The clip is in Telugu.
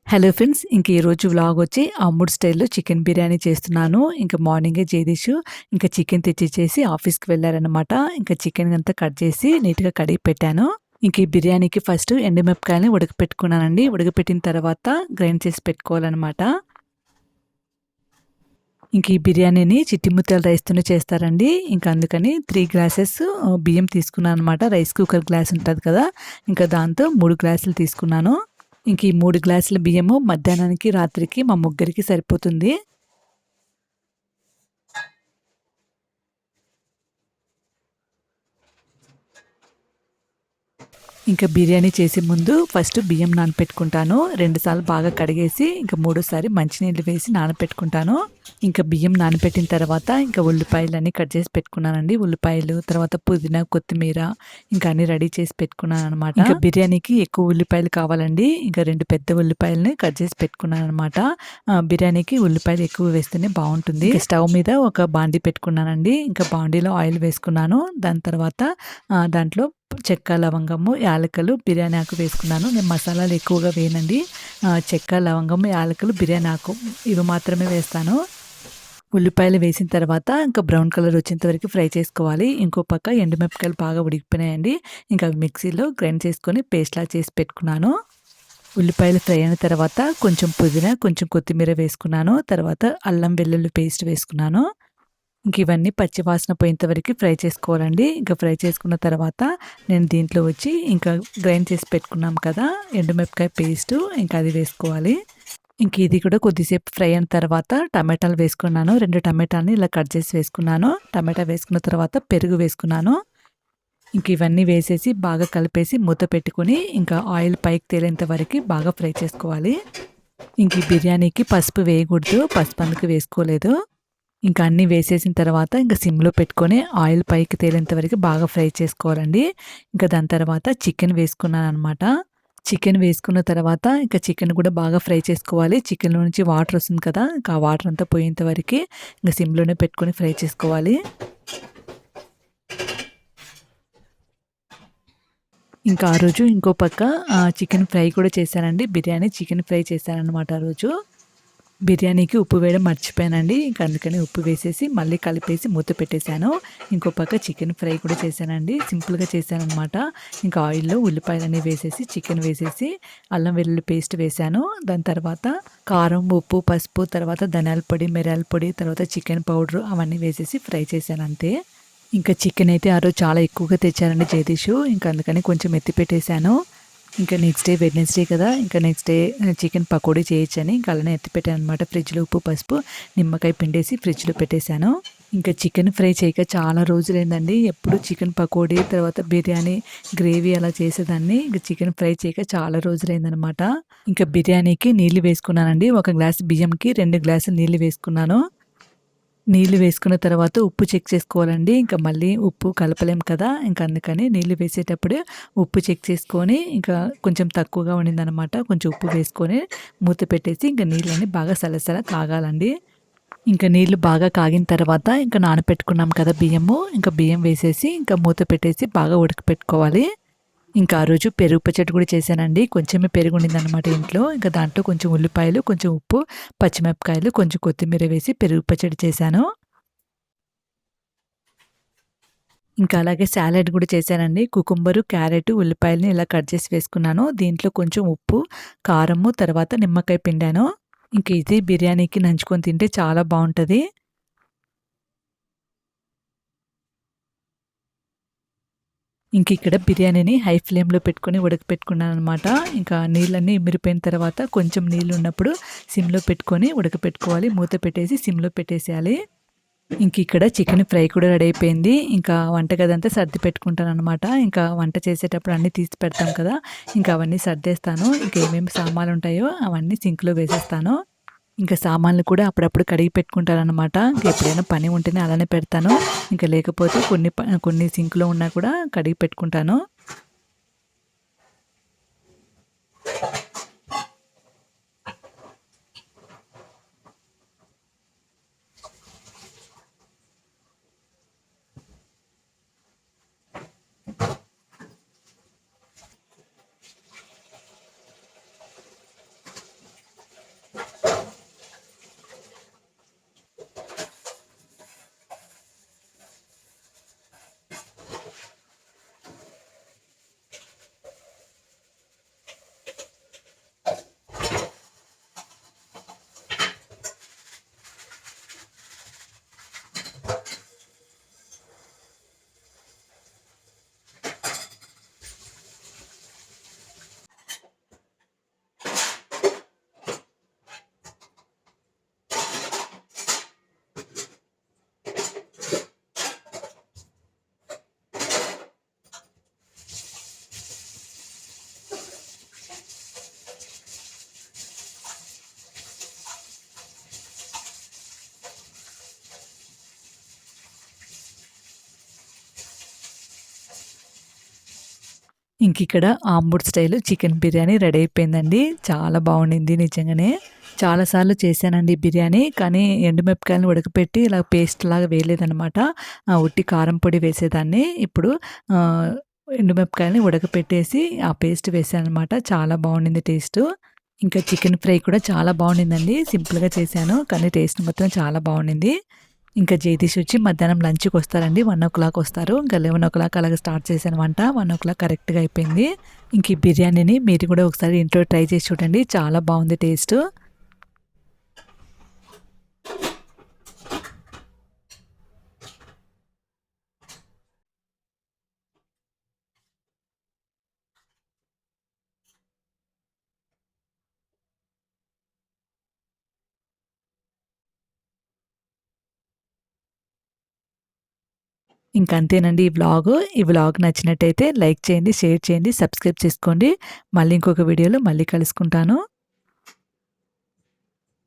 హలో ఫ్రెండ్స్, ఇంక ఈరోజు వ్లాగ్ వచ్చి అమ్ముడు స్టైల్‌లో చికెన్ బిర్యానీ చేస్తున్నాను. ఇంక మార్నింగే జగదీష్ ఇంక చికెన్ తెచ్చిచ్చేసి ఆఫీస్‌కి వెళ్లారనమాట. ఇంక చికెన్ అంతా కట్ చేసి నీట్‌గా కడిగి పెట్టాను. ఇంక ఈ బిర్యానీకి ఫస్ట్ ఎండుమిరపకాయలని ఉడకపెట్టుకున్నానండి. ఉడకపెట్టిన తర్వాత గ్రైండ్ చేసి పెట్టుకోవాలనమాట. ఇంక ఈ బిర్యానీని చిట్టి ముత్యాల రైస్‌తోనే చేస్తారండి. ఇంక అందుకని 3 గ్లాసెస్ బియ్యం తీసుకున్నాననమాట. రైస్ కుక్కర్ గ్లాస్ ఉంటది కదా! ఇంక దాంతో 3 గ్లాసులు తీసుకున్నాను. ఇంక ఈ 3 గ్లాసుల బియ్యము మధ్యాహ్నానికి, రాత్రికి మా ముగ్గురికి సరిపోతుంది. ఇంకా బిర్యానీ చేసే ముందు ఫస్ట్ బియ్యం నానపెట్టుకుంటాను. 2 సార్లు బాగా కడిగేసి ఇంకా మూడోసారి మంచినీళ్ళు వేసి నానపెట్టుకుంటాను. ఇంకా బియ్యం నానపెట్టిన తర్వాత ఇంకా ఉల్లిపాయలన్నీ కట్ చేసి పెట్టుకున్నానండి. ఉల్లిపాయలు, తర్వాత పుదీనా, కొత్తిమీర ఇంకా అన్నీ రెడీ చేసి పెట్టుకున్నాననమాట. ఇంకా బిర్యానీకి ఎక్కువ ఉల్లిపాయలు కావాలండి. ఇంకా 2 పెద్ద ఉల్లిపాయలని కట్ చేసి పెట్టుకున్నాననమాట. బిర్యానీకి ఉల్లిపాయలు ఎక్కువ వేస్తేనే బావుంటుంది. స్టవ్ మీద ఒక బాండీ పెట్టుకున్నానండి. ఇంకా బాండీలో ఆయిల్ వేసుకున్నాను. దాని తర్వాత దాంట్లో చెక్క, లవంగము, యాలకులు, బిర్యానీ ఆకు వేసుకున్నాను. నేను మసాలాలు ఎక్కువగా వేయనండి. చెక్క, లవంగము, యాలకులు, బిర్యానీ ఆకు ఇవి మాత్రమే వేస్తాను. ఉల్లిపాయలు వేసిన తర్వాత ఇంకా బ్రౌన్ కలర్ వచ్చేంత వరకు ఫ్రై చేసుకోవాలి. ఇంకో పక్క ఎండుమిరపకాయలు బాగా ఉడికిపోయినాయండి. ఇంకా అవి మిక్సీలో గ్రైండ్ చేసుకొని పేస్ట్‌లా చేసి పెట్టుకున్నాను. ఉల్లిపాయలు ఫ్రై అయిన తర్వాత కొంచెం పుదీనా, కొంచెం కొత్తిమీర వేసుకున్నాను. తర్వాత అల్లం వెల్లుల్లి పేస్ట్ వేసుకున్నాను. ఇంక ఇవన్నీ పచ్చి వాసన పోయేంత వరకు ఫ్రై చేసుకోవాలండి. ఇంకా ఫ్రై చేసుకున్న తర్వాత నేను దీంట్లో వచ్చి ఇంకా గ్రైండ్ చేసి పెట్టుకున్నాం కదా ఎండుమిరపకాయ పేస్టు, ఇంకా అది వేసుకోవాలి. ఇంక ఇది కూడా కొద్దిసేపు ఫ్రై అయిన తర్వాత టమాటాలు వేసుకున్నాను. 2 టమాటాలని ఇలా కట్ చేసి వేసుకున్నాను. టమాటా వేసుకున్న తర్వాత పెరుగు వేసుకున్నాను. ఇంక ఇవన్నీ వేసేసి బాగా కలిపేసి మూత పెట్టుకొని ఇంకా ఆయిల్ పైకి తేలేంత వరకు బాగా ఫ్రై చేసుకోవాలి. ఇంక ఈ బిర్యానీకి పసుపు వేయకూడదు. పసుపు అందుకు వేసుకోలేదు. ఇంకా అన్నీ వేసేసిన తర్వాత ఇంక సిమ్‌లో పెట్టుకొని ఆయిల్ పైకి తేలేంత వరకు బాగా ఫ్రై చేసుకోవాలండి. ఇంకా దాని తర్వాత చికెన్ వేసుకున్నాననమాట. చికెన్ వేసుకున్న తర్వాత ఇంకా చికెన్ కూడా బాగా ఫ్రై చేసుకోవాలి. చికెన్‌లో నుంచి వాటర్ వస్తుంది కదా! ఇంకా ఆ వాటర్ అంతా పోయేంత వరకి ఇంక సిమ్‌లోనే పెట్టుకొని ఫ్రై చేసుకోవాలి. ఇంకా ఆ రోజు ఇంకో పక్క చికెన్ ఫ్రై కూడా చేశానండి. బిర్యానీ చికెన్ ఫ్రై చేశాననమాట ఆ రోజు. బిర్యానీకి ఉప్పు వేయడం మర్చిపోయానండి. ఇంక అందుకని ఉప్పు వేసేసి మళ్ళీ కలిపేసి మూత పెట్టేశాను. ఇంకో పక్క చికెన్ ఫ్రై కూడా చేశానండి. సింపుల్‌గా చేశాననమాట. ఇంకా ఆయిల్‌లో ఉల్లిపాయలన్నీ వేసేసి, చికెన్ వేసేసి, అల్లం వెల్లుల్లి పేస్ట్ వేశాను. దాని తర్వాత కారం, ఉప్పు, పసుపు, తర్వాత ధనియాల పొడి, మిరియాల పొడి, తర్వాత చికెన్ పౌడరు అవన్నీ వేసేసి ఫ్రై చేశాను అంతే. ఇంకా చికెన్ అయితే ఆ రోజు చాలా ఎక్కువగా తెచ్చారండి జగదీషు. ఇంక అందుకని కొంచెం ఎత్తి పెట్టేశాను. ఇంకా నెక్స్ట్ డే వెడ్నెస్‌డే కదా! ఇంకా నెక్స్ట్ డే చికెన్ పకోడీ చేయొచ్చని ఇంకా అలానే ఎత్తిపెట్టాననమాట. ఫ్రిడ్జ్‌లో ఉప్పు, పసుపు, నిమ్మకాయ పిండేసి ఫ్రిడ్జ్‌లో పెట్టేశాను. ఇంకా చికెన్ ఫ్రై చేయక చాలా రోజులైందండి. ఎప్పుడు చికెన్ పకోడీ, తర్వాత బిర్యానీ, గ్రేవీ అలా చేసేదాన్ని. ఇంక చికెన్ ఫ్రై చేయక చాలా రోజులైందనమాట. ఇంకా బిర్యానీకి నీళ్లు వేసుకున్నానండి. ఒక గ్లాస్ బియ్యంకి 2 గ్లాసులు నీళ్లు వేసుకున్నాను. నీళ్లు వేసుకున్న తర్వాత ఉప్పు చెక్ చేసుకోవాలండి. ఇంకా మళ్ళీ ఉప్పు కలపలేం కదా! ఇంక అందుకని నీళ్లు వేసేటప్పుడే ఉప్పు చెక్ చేసుకొని ఇంకా కొంచెం తక్కువగా ఉండిందనమాట. కొంచెం ఉప్పు వేసుకొని మూత పెట్టేసి ఇంక నీళ్ళన్నీ బాగా సలసల కాగాలండి. ఇంక నీళ్లు బాగా కాగిన తర్వాత ఇంక నానపెట్టుకున్నాం కదా బియ్యము, ఇంక బియ్యం వేసేసి ఇంకా మూత పెట్టేసి బాగా ఉడకపెట్టుకోవాలి. ఇంకా ఆ రోజు పెరుగు పచ్చడి కూడా చేశానండి. కొంచెమే పెరుగు ఉండిందనమాట ఇంట్లో. ఇంకా దాంట్లో కొంచెం ఉల్లిపాయలు, కొంచెం ఉప్పు, పచ్చిమిరపకాయలు, కొంచెం కొత్తిమీర వేసి పెరుగు పచ్చడి చేశాను. ఇంకా అలాగే సాలడ్ కూడా చేశానండి. కుకుంబరు, క్యారెట్, ఉల్లిపాయలని ఇలా కట్ చేసి వేసుకున్నాను. దీంట్లో కొంచెం ఉప్పు, కారము, తర్వాత నిమ్మకాయ పిండాను. ఇంక ఇది బిర్యానీకి నంచుకొని తింటే చాలా బావుంటది. ఇంకిక్కడ బిర్యానీని హై ఫ్లేమ్‌లో పెట్టుకొని ఉడకపెట్టుకున్నాననమాట. ఇంకా నీళ్ళన్నీ ఇమిరిపోయిన తర్వాత కొంచెం నీళ్లున్నప్పుడు సిమ్‌లో పెట్టుకొని ఉడకపెట్టుకోవాలి. మూత పెట్టేసి సిమ్‌లో పెట్టేసేయాలి. ఇంకిక్కడ చికెన్ ఫ్రై కూడా రెడీ అయిపోయింది. ఇంకా వంటగదంతా సర్ది పెట్టుకుంటాననమాట. ఇంకా వంట చేసేటప్పుడు అన్నీ తీసి పెడతాం కదా! ఇంకా అవన్నీ సర్దేస్తాను. ఇంకా ఏమేమి సామాన్లుంటాయో అవన్నీ సింక్‌లో వేసేస్తాను. ఇంకా సామాన్లు కూడా అప్పుడప్పుడు కడిగి పెట్టుకుంటాననమాట. ఇంక ఎప్పుడైనా పని ఉంటేనే అలానే పెడతాను. ఇంకా లేకపోతే కొన్ని సింక్‌లో ఉన్నా కూడా కడిగి పెట్టుకుంటాను. ఇంకిక్కడ Ambur style chicken biryani ready అయిపోయిందండి. చాలా బావుండింది నిజంగానే. చాలా సార్లు చేశానండి బిర్యానీ. కానీ ఎండుమిరపకాయలను ఉడకపెట్టి ఇలా పేస్ట్‌లాగా వేయలేదనమాట. ఉట్టి కారం పొడి వేసేదాన్ని. ఇప్పుడు ఆహ్, ఎండుమిరపకాయలని ఉడకపెట్టేసి ఆ పేస్ట్ వేశాననమాట. చాలా బావుండింది టేస్టు. ఇంకా చికెన్ ఫ్రై కూడా చాలా బావుండిందండి. సింపుల్‌గా చేశాను. కానీ టేస్ట్ మాత్రం చాలా బావుండింది. ఇంకా జగదీష్ వచ్చి మధ్యాహ్నం లంచ్‌కొస్తారండి. 1:00 వస్తారు. ఇంకా 11:00 అలాగా స్టార్ట్ చేశాను వంట. 1:00 కరెక్ట్‌గా అయిపోయింది. ఇంక ఈ బిర్యానీని మీరు కూడా ఒకసారి ఇంట్లో ట్రై చేసి చూడండి. చాలా బావుంది టేస్టు. ఇంకంతేనండి ఈ వ్లాగు. ఈ వ్లాగ్ నచ్చినట్టయితే లైక్ చేయండి, షేర్ చేయండి, సబ్స్క్రైబ్ చేసుకోండి. మళ్ళీ ఇంకొక వీడియోలో మళ్ళీ కలుసుకుంటాను.